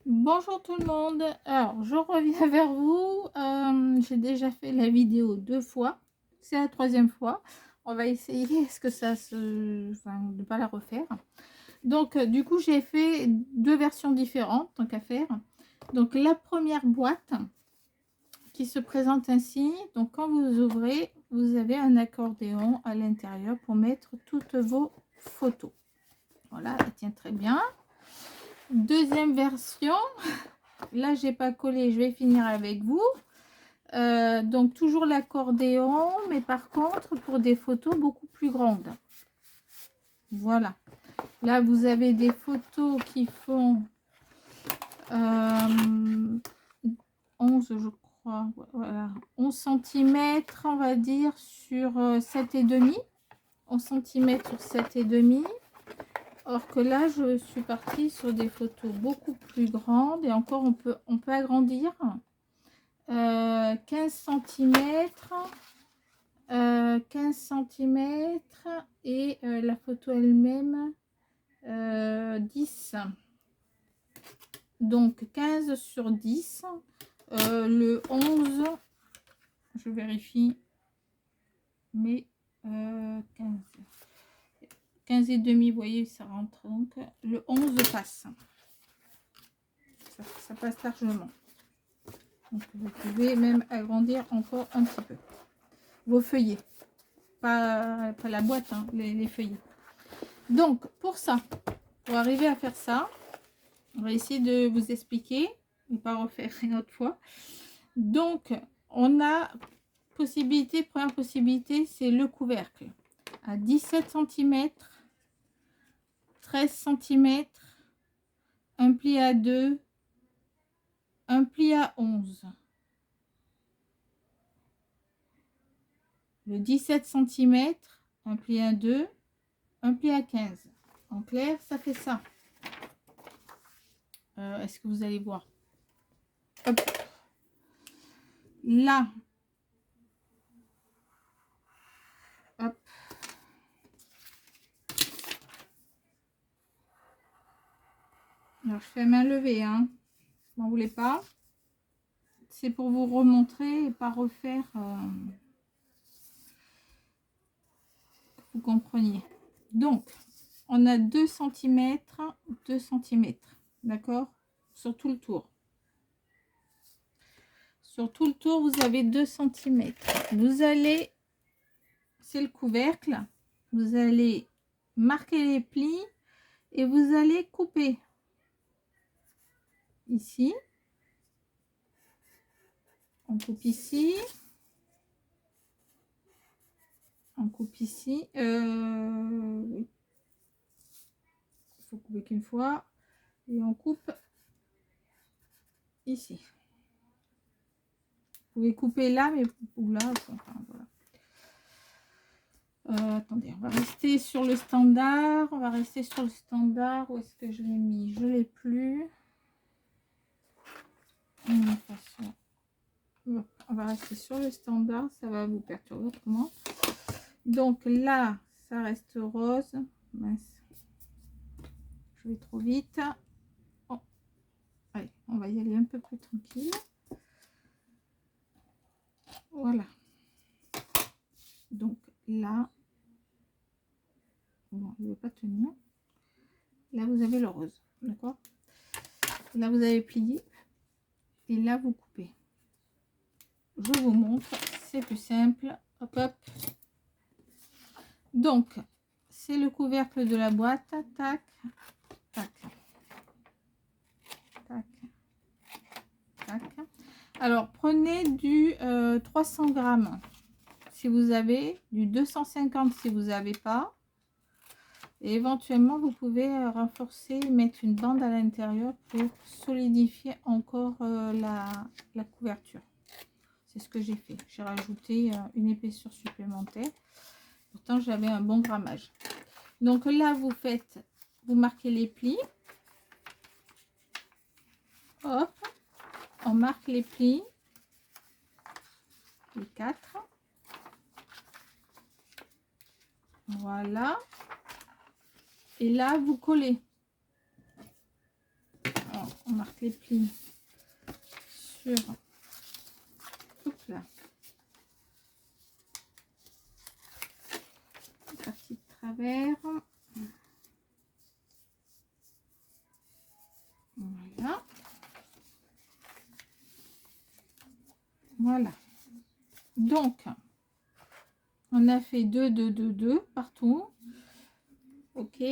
Bonjour tout le monde, alors je reviens vers vous, j'ai déjà fait la vidéo 2 fois, c'est la troisième fois. On va essayer, est-ce que ça se enfin, de pas la refaire. Donc du coup, j'ai fait 2 versions différentes, tant qu'à faire. Donc la première boîte qui se présente ainsi, donc quand vous ouvrez, vous avez un accordéon à l'intérieur pour mettre toutes vos photos. Voilà, elle tient très bien. Deuxième version. Là, j'ai pas collé, je vais finir avec vous. Donc, toujours l'accordéon, mais par contre, pour des photos beaucoup plus grandes. Voilà. Là, vous avez des photos qui font 11, je crois. Voilà. 11 cm, on va dire, sur 7,5. 11 cm sur 7,5. Or que là, je suis partie sur des photos beaucoup plus grandes. Et encore, on peut agrandir. 15 centimètres, 15 centimètres et la photo elle-même 10. Donc 15 sur 10. Le 11, je vérifie, mais 15 et demi, vous voyez, ça rentre. Donc le 11 passe. Ça passe largement. Donc vous pouvez même agrandir encore un petit peu vos feuillets. Pas la boîte, hein, les feuillets. Donc pour ça, pour arriver à faire ça, on va essayer de vous expliquer, ne pas refaire une autre fois. Donc on a possibilité, première possibilité, c'est le couvercle à 17 cm, 13 cm, un pli à 2, un pli à 11. Le 17 cm, un pli à 2, un pli à 15. En clair, ça fait ça. Est-ce que vous allez voir? Hop. Là, hop. Alors, je fais main levée, hein. M'en voulez pas. C'est pour vous remontrer et pas refaire. Vous compreniez. Donc, on a 2 cm, 2 cm. D'accord? Sur tout le tour. Sur tout le tour, vous avez 2 cm. Vous allez, c'est le couvercle, vous allez marquer les plis et vous allez couper. Ici. On coupe ici. On coupe ici. Oui. Il faut couper qu'une fois. Et on coupe ici. Vous pouvez couper là, mais ou là. Enfin, voilà. Attendez, on va rester sur le standard. On va rester sur le standard. Où est-ce que je l'ai mis? Je l'ai plus. De toute façon, on va rester sur le standard. Ça va vous perturber autrement. Donc là, ça reste rose. Mince. Je vais trop vite. Oh. Allez, on va y aller un peu plus tranquille. Voilà. Donc là, bon, il ne veut pas tenir. Là, vous avez le rose. D'accord? Là, vous avez plié. Et là, vous coupez. Je vous montre. C'est plus simple. Hop, hop. Donc, c'est le couvercle de la boîte. Tac, tac. Tac, tac. Alors, prenez du 300 grammes si vous avez, du 250 si vous n'avez pas. Et éventuellement, vous pouvez renforcer, mettre une bande à l'intérieur pour solidifier encore la couverture. C'est ce que j'ai fait. J'ai rajouté une épaisseur supplémentaire. Pourtant, j'avais un bon grammage. Donc là, vous marquez les plis. Hop, on marque les plis. Les 4. Voilà. Et là, vous collez. Alors, on marque les plis sur hop là, la partie de travers. Voilà. Voilà. Donc, on a fait 2, 2, 2, 2 partout. Ok.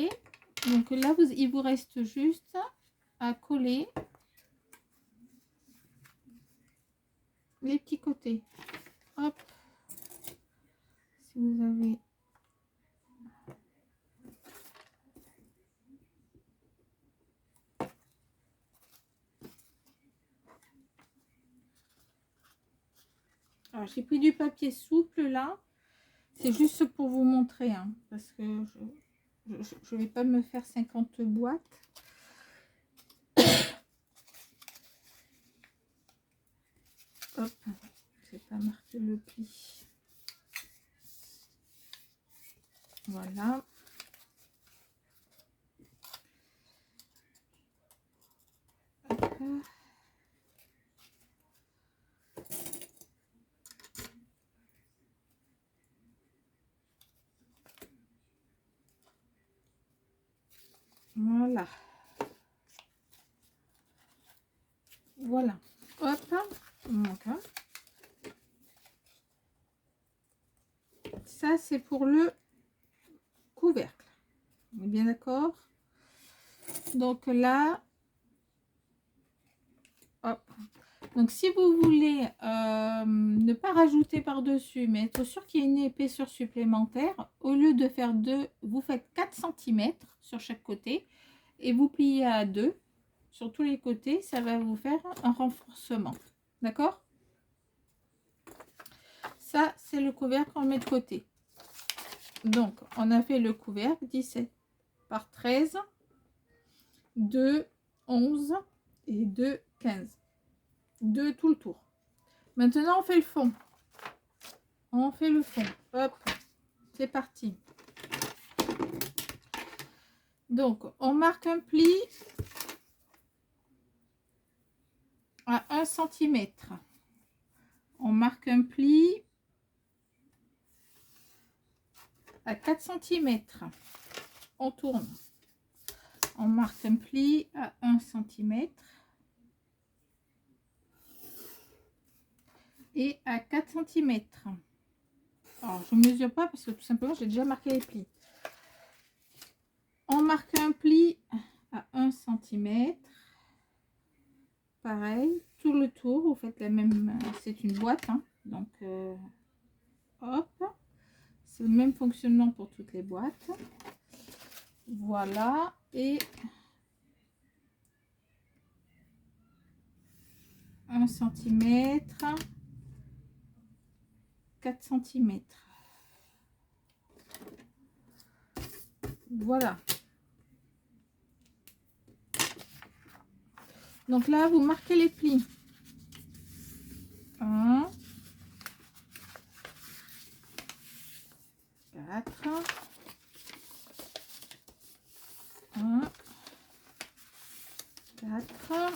Donc là, il vous reste juste à coller les petits côtés. Hop. Si vous avez... Alors, j'ai pris du papier souple là. C'est juste pour vous montrer, hein, parce que je vais pas me faire 50 boîtes. Hop, je vais pas marquer le pli. Voilà. Hop. Voilà. Voilà. Hop. Donc, ça, c'est pour le couvercle. On est bien d'accord? Donc là, hop. Donc si vous voulez ne pas rajouter par-dessus, mais être sûr qu'il y ait une épaisseur supplémentaire, au lieu de faire 2, vous faites 4 cm sur chaque côté et vous pliez à 2 sur tous les côtés. Ça va vous faire un renforcement. D'accord? Ça, c'est le couvercle qu'on met de côté. Donc, on a fait le couvercle 17 par 13, 2, 11 et 2, 15. 2 tout le tour. Maintenant, on fait le fond. On fait le fond. Hop, c'est parti. Donc, on marque un pli à 1 cm. On marque un pli à 4 cm. On tourne. On marque un pli à 1 cm. Et à 4 cm. Alors, je ne mesure pas parce que tout simplement, j'ai déjà marqué les plis. On marque un pli à 1 cm. Pareil, tout le tour, vous faites la même, c'est une boîte, hein, donc hop, c'est le même fonctionnement pour toutes les boîtes. Voilà, et 1 cm, 4 cm. Voilà. Donc là, vous marquez les plis. 1, 4, 1, 4,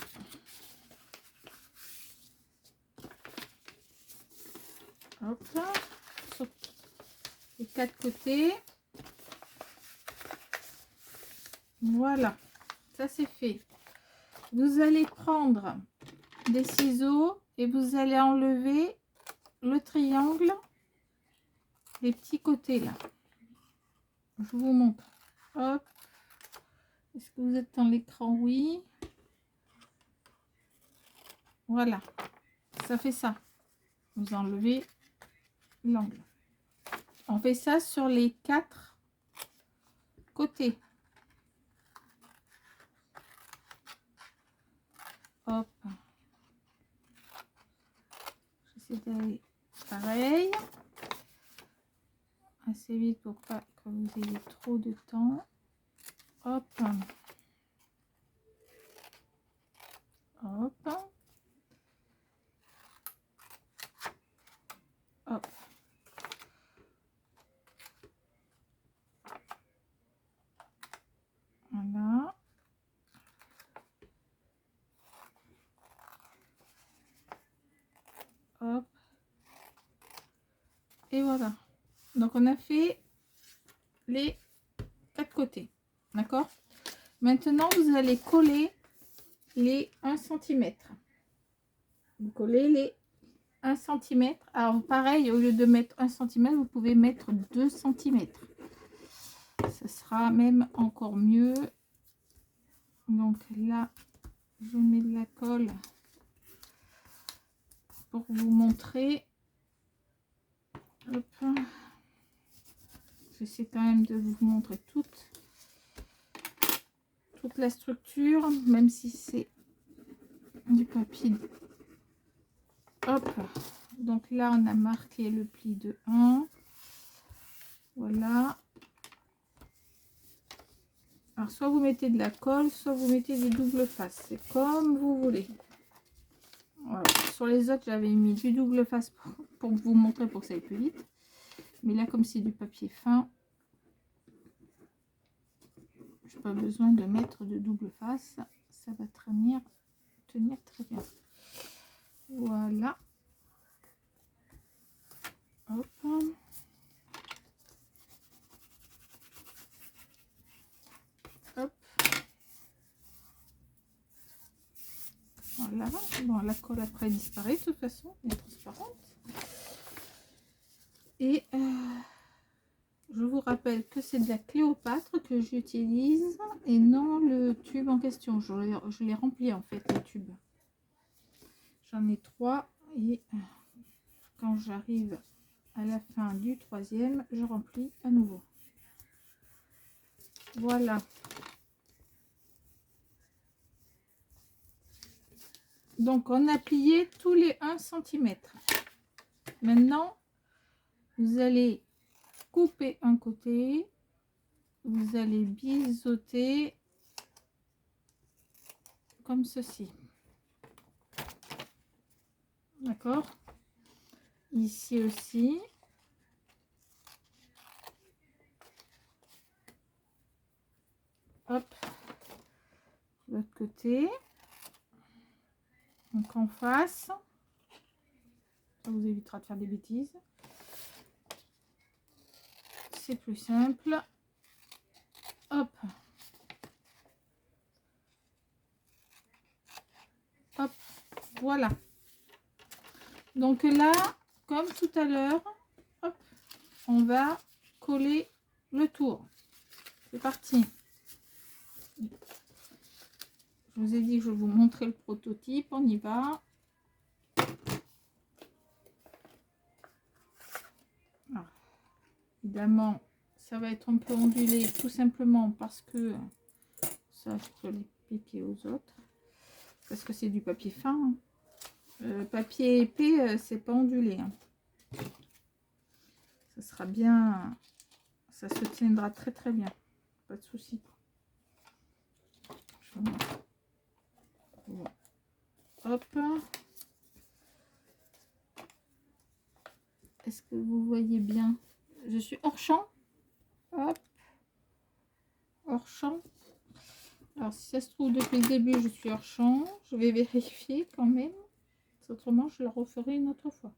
hop, sur les 4 côtés. Voilà, ça c'est fait. Vous allez prendre des ciseaux et vous allez enlever le triangle, les petits côtés là. Je vous montre. Hop. Est-ce que vous êtes dans l'écran? Oui. Voilà. Ça fait ça. Vous enlevez l'angle. On fait ça sur les 4 côtés. Hop. J'essaie d'aller pareil. Assez vite pour pas que vous ayez trop de temps. Hop. Hop. Hop. Voilà. Et voilà. Donc on a fait les 4 côtés. D'accord? Maintenant, vous allez coller les 1 cm. Vous collez les 1 cm. Alors pareil, au lieu de mettre 1 cm, vous pouvez mettre 2 cm. Ce sera même encore mieux. Donc là, je mets de la colle pour vous montrer. Hop. J'essaie quand même de vous montrer toute la structure, même si c'est du papier. Hop. Donc là, on a marqué le pli de 1. Voilà. Alors, soit vous mettez de la colle, soit vous mettez du double face. C'est comme vous voulez. Voilà. Sur les autres, j'avais mis du double face pour vous montrer, pour que ça aille plus vite. Mais là, comme c'est du papier fin, j'ai pas besoin de mettre de double face. Ça va tenir très bien. Voilà. Hop. Hop. Voilà. Bon, la colle après disparaît de toute façon, elle est transparente. Et je vous rappelle que c'est de la Cléopâtre que j'utilise et non le tube en question. Je l'ai rempli en fait, les tubes. J'en ai 3 et quand j'arrive à la fin du 3e, je remplis à nouveau. Voilà. Donc on a plié tous les 1 cm. Maintenant, vous allez couper un côté, vous allez biseauter comme ceci. D'accord? Ici aussi. Hop. L'autre côté. Donc en face. Ça vous évitera de faire des bêtises. C'est plus simple. Hop. Hop. Voilà. Donc là, comme tout à l'heure, on va coller le tour. C'est parti. Je vous ai dit que je vais vous montrer le prototype. On y va. Alors, évidemment, ça va être un peu ondulé tout simplement parce que ça, je peux les piquer aux autres. Parce que c'est du papier fin. Papier épais, c'est pas ondulé. Hein. Ça sera bien. Ça se tiendra très très bien. Pas de souci. Voilà. Hop. Est-ce que vous voyez bien? Je suis hors champ. Hop. Hors champ. Alors, si ça se trouve, depuis le début, je suis hors champ. Je vais vérifier quand même. Autrement, je la referai une autre fois.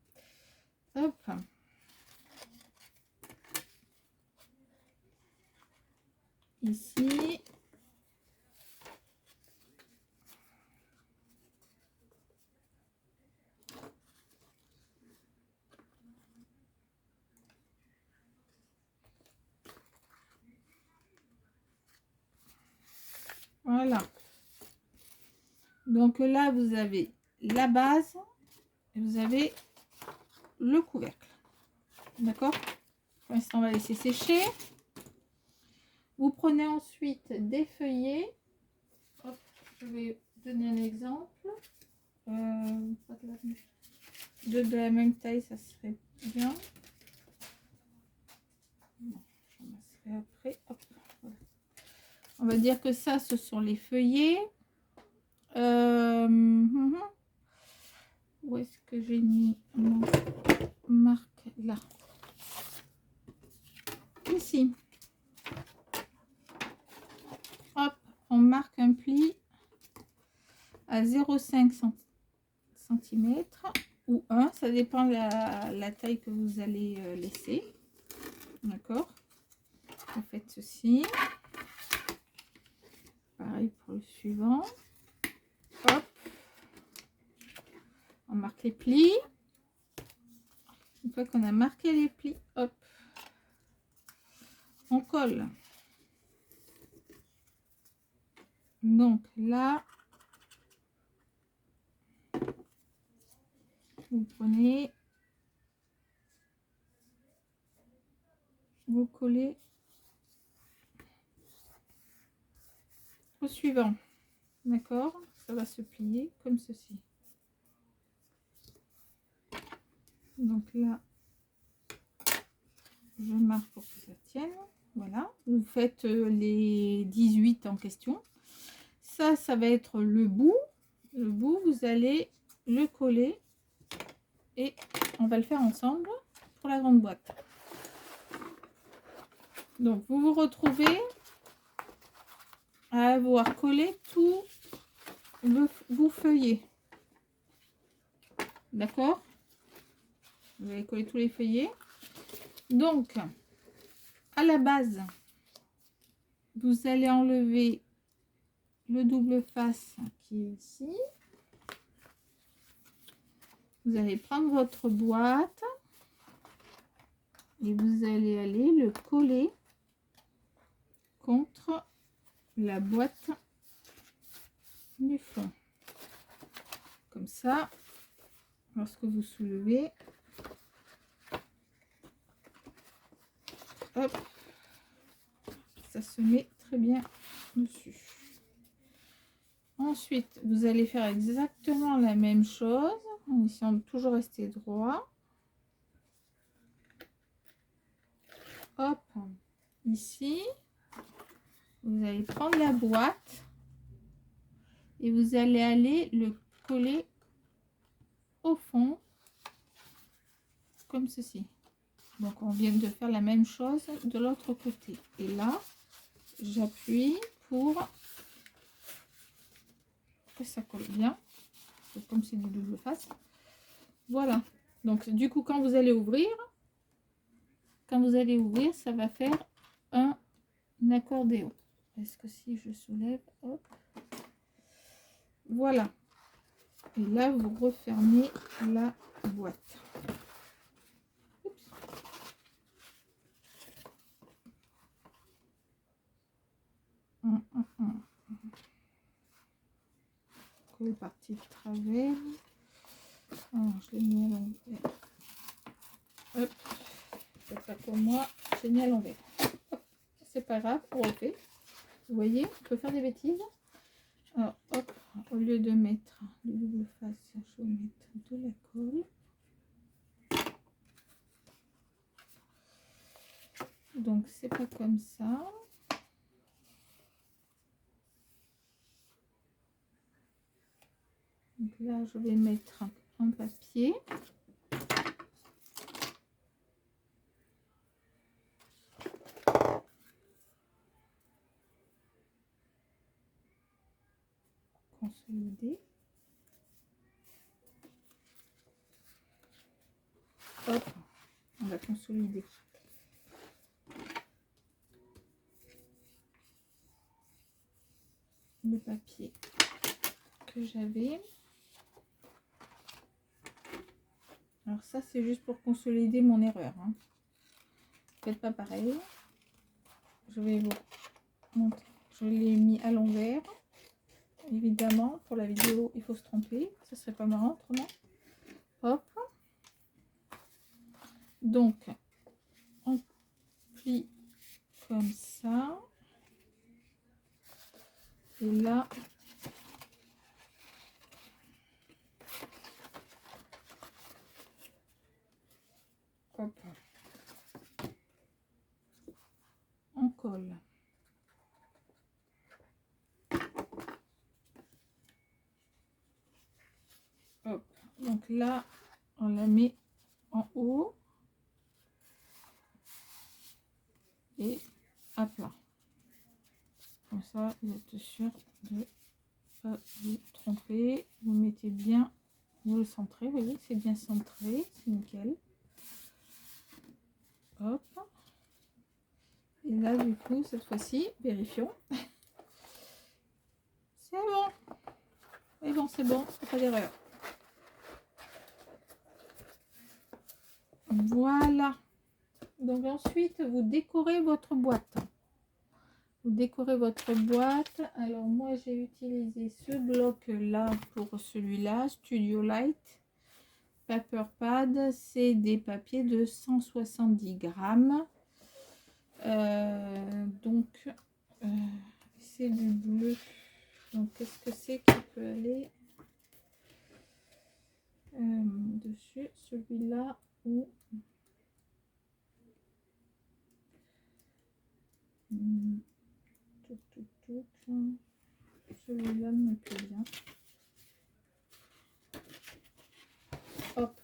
Hop. Ici. Voilà. Donc là, vous avez la base et vous avez le couvercle. D'accord? Pour l'instant, on va laisser sécher. Vous prenez ensuite des feuillets. Hop, je vais donner un exemple. Deux de la même taille, ça serait bien. Bon, je ramasserai après. Hop, voilà. On va dire que ça, ce sont les feuillets. Où est-ce que j'ai mis mon marque là? Ici. Hop, on marque un pli à 0,5 cm. ou un, ça dépend la taille que vous allez laisser. D'accord? Vous faites ceci. Pareil pour le suivant. Hop. On marque les plis. Une fois qu'on a marqué les plis, hop, on colle. Donc là, vous prenez, vous collez au suivant. D'accord? Ça va se plier comme ceci. Donc là, je marque pour que ça tienne. Voilà, vous faites les 18 en question. Ça va être le bout. Le bout, vous allez le coller et on va le faire ensemble pour la grande boîte. Donc, vous vous retrouvez à avoir collé tout vos feuillets. D'accord? Vous allez coller tous les feuillets. Donc, à la base, vous allez enlever le double face qui est ici. Vous allez prendre votre boîte et vous allez aller le coller contre la boîte du fond. Comme ça, lorsque vous soulevez, hop, ça se met très bien dessus. Ensuite, vous allez faire exactement la même chose en essayant de toujours rester droit. Hop, ici, vous allez prendre la boîte et vous allez aller le coller au fond comme ceci. Donc on vient de faire la même chose de l'autre côté et là j'appuie pour que ça colle bien. C'est comme c'est du double face. Voilà, donc du coup quand vous allez ouvrir, ça va faire un accordéon. Est-ce que si je soulève, hop, voilà. Et là, vous refermez la boîte. Oups. Colle partie de travers. Alors, je l'ai mis à l'envers. Hop, c'est pas comme moi, j'ai mis à l'envers. C'est pas grave, on refait. Vous voyez, on peut faire des bêtises. Alors, hop, au lieu de mettre le double face, je vais mettre de la colle. Donc, c'est pas comme ça. Donc là, je vais mettre un papier. Consolider. Hop, on va consolider. Le papier que j'avais. Alors ça, c'est juste pour consolider mon erreur. Hein. Faites pas pareil. Je vais vous montrer. Je l'ai mis à l'envers. Évidemment, pour la vidéo, il faut se tromper. Ce serait pas marrant autrement. Hop. Donc, on plie comme ça. Et là, hop, on colle. Hop, donc là, on la met en haut et à plat. Comme ça, vous êtes sûr de ne pas vous tromper. Vous mettez bien Vous le centrez, vous voyez, c'est bien centré, c'est nickel. Hop. Et là, du coup, cette fois-ci, vérifions. C'est bon. Et bon, c'est bon, c'est pas d'erreur. Voilà. Donc ensuite, vous décorez votre boîte. Vous décorez votre boîte. Alors moi, j'ai utilisé ce bloc-là pour celui-là, Studio Light. Paper Pad, c'est des papiers de 170 grammes. Donc, c'est du bleu. Donc, qu'est-ce que c'est qui peut aller dessus? Celui-là ou... Celui-là me plaît bien. Hop.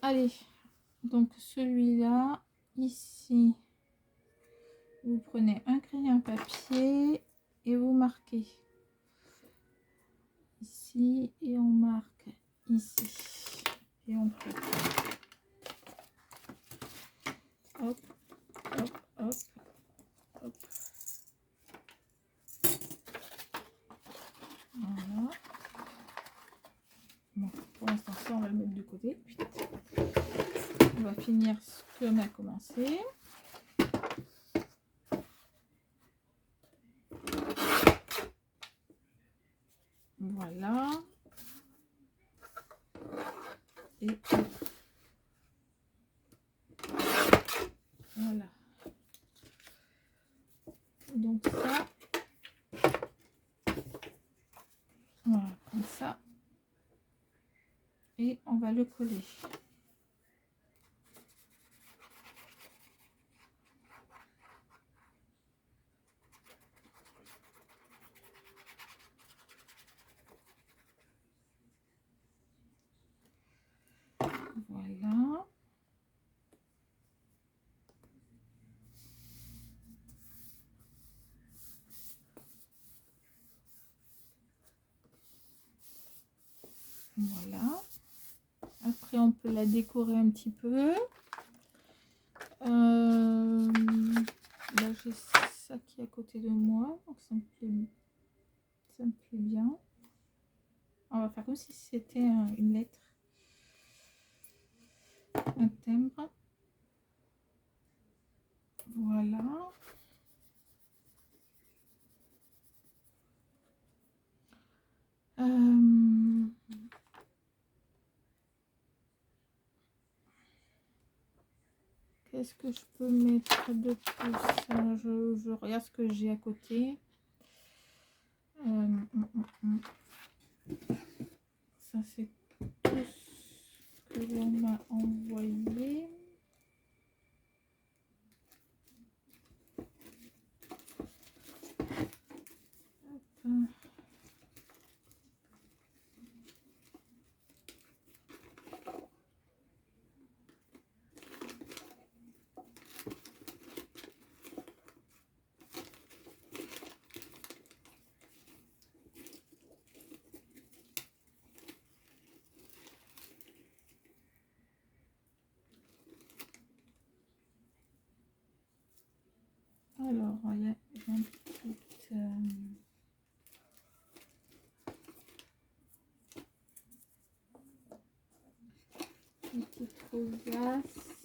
Allez, donc celui-là, ici, vous prenez un crayon papier et vous marquez ici et on marque ici et on coupe. Hop, hop, hop, hop. Voilà. Bon, pour l'instant, ça, on va le mettre de côté. On va finir ce qu'on a commencé. Voilà. Et voilà. Donc ça, voilà, comme ça. Et on va le coller. Voilà. Voilà. Après, on peut la décorer un petit peu. Là, j'ai ça qui est à côté de moi. Donc, ça me plaît bien. On va faire comme si c'était une lettre. Un timbre. Voilà. Qu'est-ce que je peux mettre de plus? Je regarde ce que j'ai à côté. Ça, c'est tout ce que l'on m'a envoyé. Hop. Alors, il y a une petite rosace.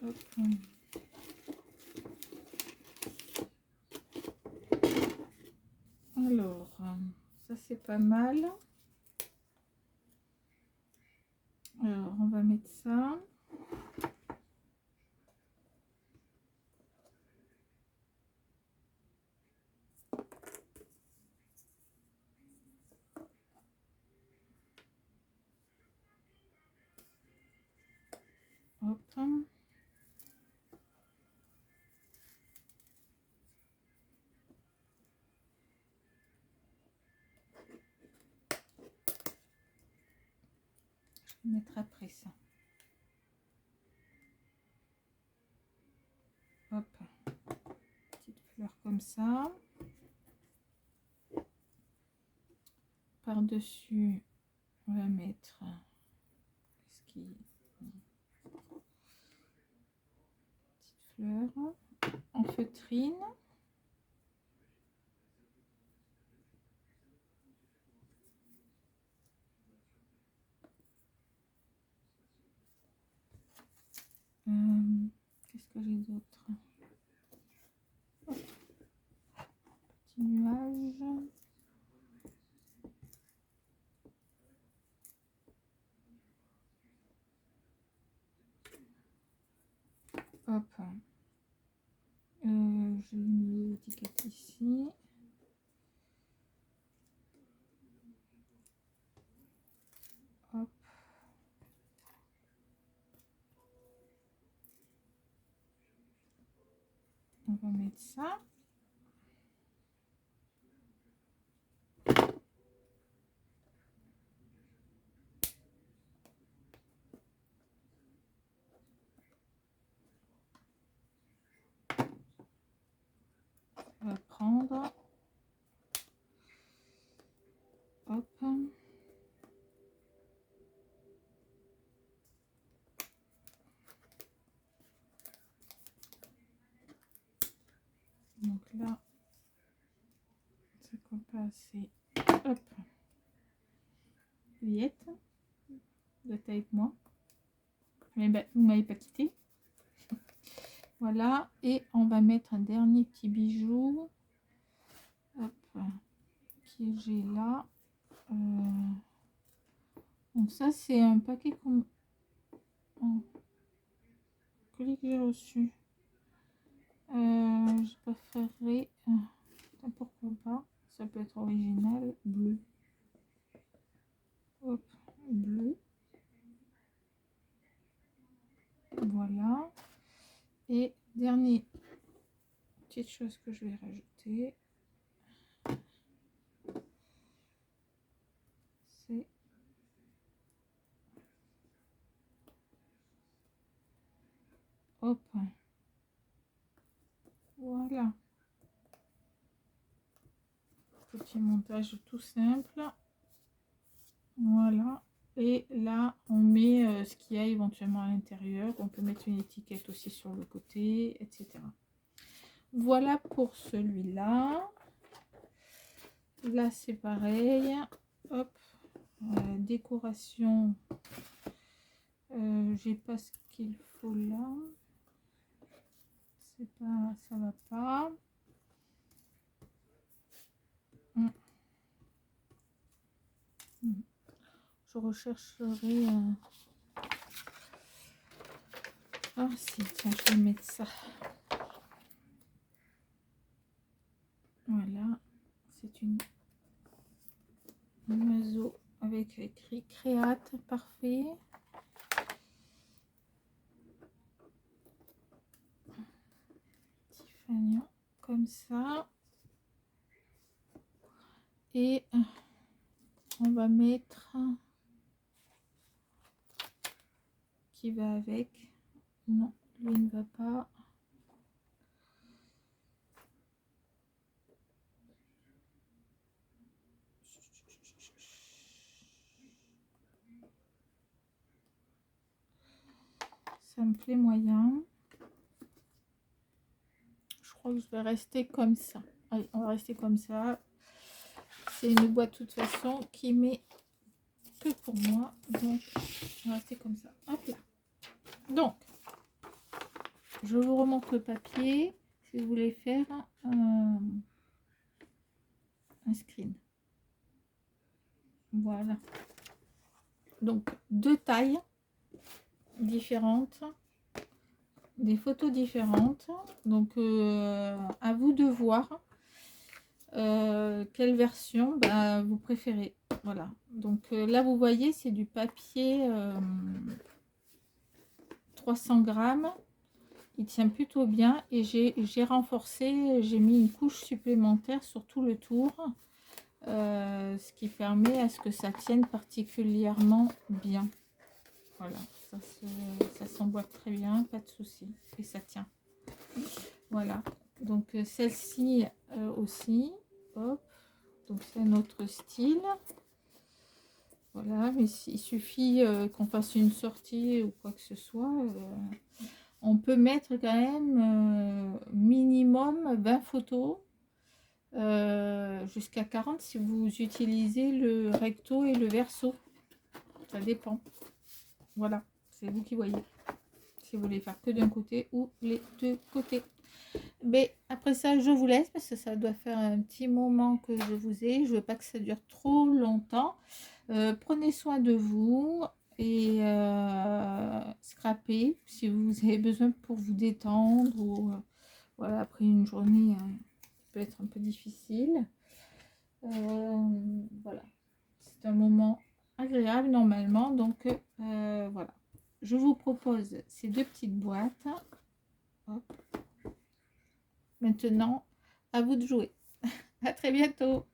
Hop. Alors, ça c'est pas mal. Alors, on va mettre ça. Hop. mettre après ça. Hop, petite fleur comme ça. Par-dessus, on va mettre ce qui petite fleur en feutrine. Qu'est-ce que j'ai d'autre? Petit nuage. Hop. J'ai mis l'étiquette ici. Hop. On va mettre ça. On va prendre. Hop. Donc là, c'est qu'on passe. Hop. Juliette, vous êtes avec moi. Mais ben, vous m'avez pas quitté. Voilà, et on va mettre un dernier petit bijou. Hop, qui j'ai là. Donc ça, c'est un paquet comme colis que j'ai reçu. Je préférerais, pourquoi pas, ça peut être original, bleu. Hop, bleu. Voilà. Et dernier petite chose que je vais rajouter, c'est hop, voilà, petit montage tout simple. Voilà, et là on met ce qu'il y a éventuellement à l'intérieur. On peut mettre une étiquette aussi sur le côté, etc. Voilà pour celui-là. Là c'est pareil. Hop, décoration, j'ai pas ce qu'il faut là. C'est pas, ça va pas. Je rechercherai. Ah si, tiens, je vais mettre ça. Voilà, c'est un oiseau avec écrit Créate, parfait. Petit fanion comme ça. Et on va mettre qui va avec. Non, lui ne va pas. Ça me plaît moyen. Je crois que je vais rester comme ça. Allez, on va rester comme ça. C'est une boîte de toute façon qui met que pour moi. Donc, on va rester comme ça. Hop là. Donc, je vous remonte le papier si vous voulez faire un screen. Voilà. Donc, deux tailles différentes, des photos différentes. Donc, à vous de voir quelle version vous préférez. Voilà. Donc, là, vous voyez, c'est du papier 300 grammes. Il tient plutôt bien et j'ai renforcé, j'ai mis une couche supplémentaire sur tout le tour, ce qui permet à ce que ça tienne particulièrement bien. Voilà, ça s'emboîte très bien, pas de souci. Et ça tient. Voilà. Donc celle-ci aussi. Hop. Donc c'est un autre style. Voilà, mais il suffit qu'on fasse une sortie ou quoi que ce soit. On peut mettre quand même minimum 20 photos. Jusqu'à 40 si vous utilisez le recto et le verso. Ça dépend. Voilà, c'est vous qui voyez. Si vous voulez faire que d'un côté ou les deux côtés. Mais après ça, je vous laisse parce que ça doit faire un petit moment que je vous ai. Je veux pas que ça dure trop longtemps. Prenez soin de vous et scrapez si vous avez besoin pour vous détendre ou voilà, après une journée qui peut être un peu difficile. Voilà, c'est un moment agréable normalement. Donc voilà, je vous propose ces deux petites boîtes. Hop. Maintenant, à vous de jouer. À très bientôt.